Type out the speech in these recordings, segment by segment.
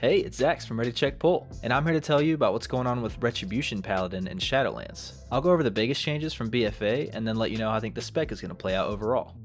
Hey, it's Zax from Ready Check Pull, and I'm here to tell you about what's going on with Retribution Paladin in Shadowlands. I'll go over the biggest changes from BFA and then let you know how I think the spec is going to play out overall.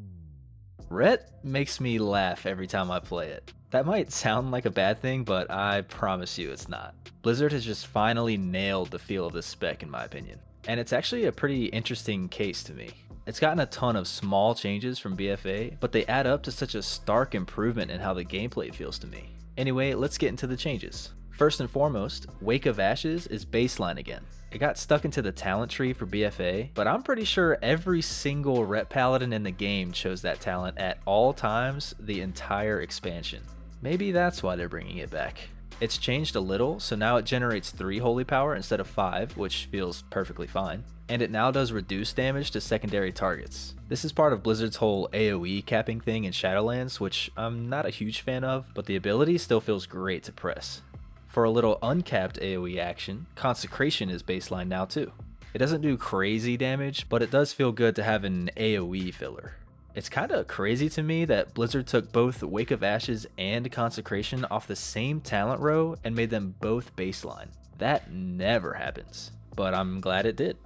Ret makes me laugh every time I play it. That might sound like a bad thing, but I promise you it's not. Blizzard has just finally nailed the feel of this spec in my opinion, and it's actually a pretty interesting case to me. It's gotten a ton of small changes from BFA, but they add up to such a stark improvement in how the gameplay feels to me. Anyway, let's get into the changes. First and foremost, Wake of Ashes is baseline again. It got stuck into the talent tree for BFA, but I'm pretty sure every single Ret Paladin in the game chose that talent at all times the entire expansion. Maybe that's why they're bringing it back. It's changed a little, so now it generates 3 holy power instead of 5, which feels perfectly fine. And it now does reduced damage to secondary targets. This is part of Blizzard's whole AOE capping thing in Shadowlands, which I'm not a huge fan of, but the ability still feels great to press. For a little uncapped AOE action, Consecration is baseline now too. It doesn't do crazy damage, but it does feel good to have an AOE filler. It's kinda crazy to me that Blizzard took both Wake of Ashes and Consecration off the same talent row and made them both baseline. That never happens, but I'm glad it did.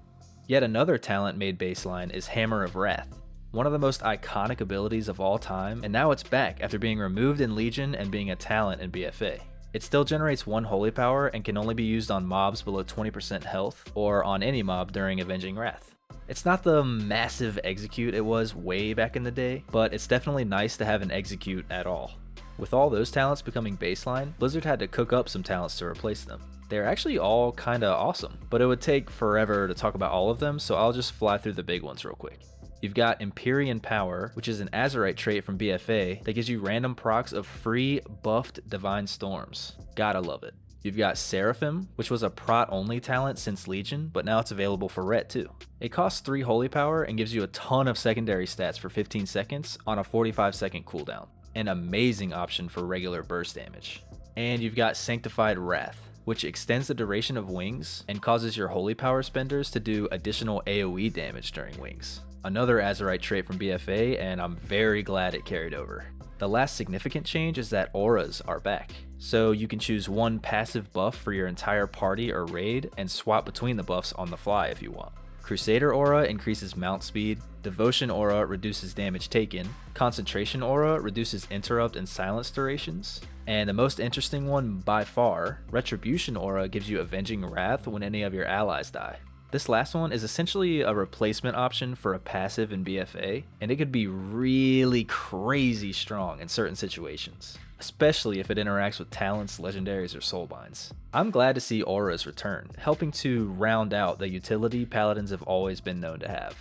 Yet another talent made baseline is Hammer of Wrath, one of the most iconic abilities of all time, and now it's back after being removed in Legion and being a talent in BFA. It still generates 1 holy power and can only be used on mobs below 20% health or on any mob during Avenging Wrath. It's not the massive execute it was way back in the day, but it's definitely nice to have an execute at all. With all those talents becoming baseline, Blizzard had to cook up some talents to replace them. They're actually all kinda awesome, but it would take forever to talk about all of them, so I'll just fly through the big ones real quick. You've got Empyrean Power, which is an Azerite trait from BFA that gives you random procs of free buffed Divine Storms. Gotta love it. You've got Seraphim, which was a prot only talent since Legion, but now it's available for Ret too. It costs 3 holy power and gives you a ton of secondary stats for 15 seconds on a 45-second cooldown. An amazing option for regular burst damage. And you've got Sanctified Wrath, which extends the duration of wings and causes your holy power spenders to do additional AOE damage during wings. Another Azerite trait from BFA, and I'm very glad it carried over. The last significant change is that auras are back. So you can choose one passive buff for your entire party or raid and swap between the buffs on the fly if you want. Crusader Aura increases mount speed, Devotion Aura reduces damage taken, Concentration Aura reduces interrupt and silence durations, and the most interesting one by far, Retribution Aura gives you Avenging Wrath when any of your allies die. This last one is essentially a replacement option for a passive in BFA, and it could be really crazy strong in certain situations, especially if it interacts with talents, legendaries, or soulbinds. I'm glad to see auras return, helping to round out the utility paladins have always been known to have.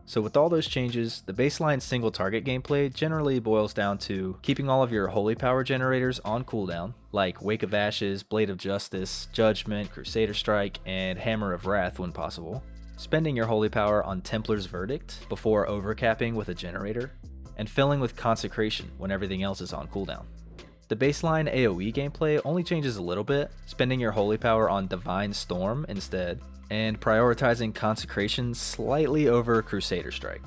So with all those changes, the baseline single target gameplay generally boils down to keeping all of your holy power generators on cooldown, like Wake of Ashes, Blade of Justice, Judgment, Crusader Strike, and Hammer of Wrath when possible, spending your holy power on Templar's Verdict before overcapping with a generator, and filling with Consecration when everything else is on cooldown. The baseline AOE gameplay only changes a little bit, spending your holy power on Divine Storm instead, and prioritizing Consecration slightly over Crusader Strike.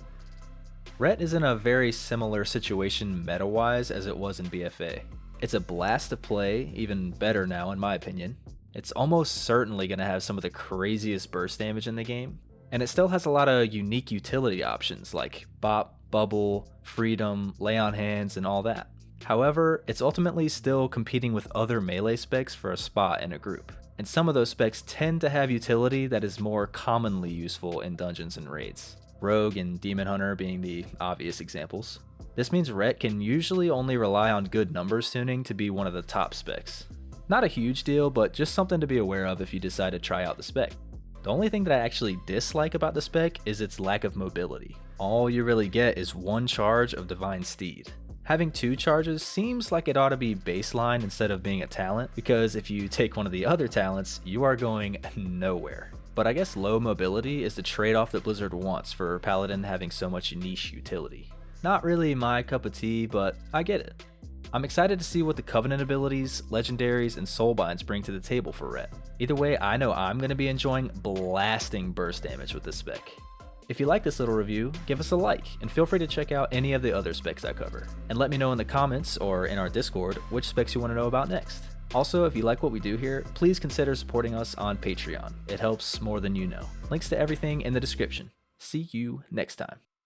Ret is in a very similar situation meta-wise as it was in BFA. It's a blast to play, even better now in my opinion. It's almost certainly going to have some of the craziest burst damage in the game, and it still has a lot of unique utility options like Bop, Bubble, Freedom, Lay on Hands, and all that. However, it's ultimately still competing with other melee specs for a spot in a group, and some of those specs tend to have utility that is more commonly useful in dungeons and raids, Rogue and Demon Hunter being the obvious examples. This means Ret can usually only rely on good numbers tuning to be one of the top specs. Not a huge deal, but just something to be aware of if you decide to try out the spec. The only thing that I actually dislike about the spec is its lack of mobility. All you really get is 1 charge of Divine Steed. Having 2 charges seems like it ought to be baseline instead of being a talent, because if you take one of the other talents, you are going nowhere. But I guess low mobility is the trade-off that Blizzard wants for Paladin having so much niche utility. Not really my cup of tea, but I get it. I'm excited to see what the Covenant abilities, legendaries, and soulbinds bring to the table for Ret. Either way, I know I'm going to be enjoying blasting burst damage with this spec. If you like this little review, give us a like, and feel free to check out any of the other specs I cover. And let me know in the comments or in our Discord which specs you want to know about next. Also, if you like what we do here, please consider supporting us on Patreon. It helps more than you know. Links to everything in the description. See you next time.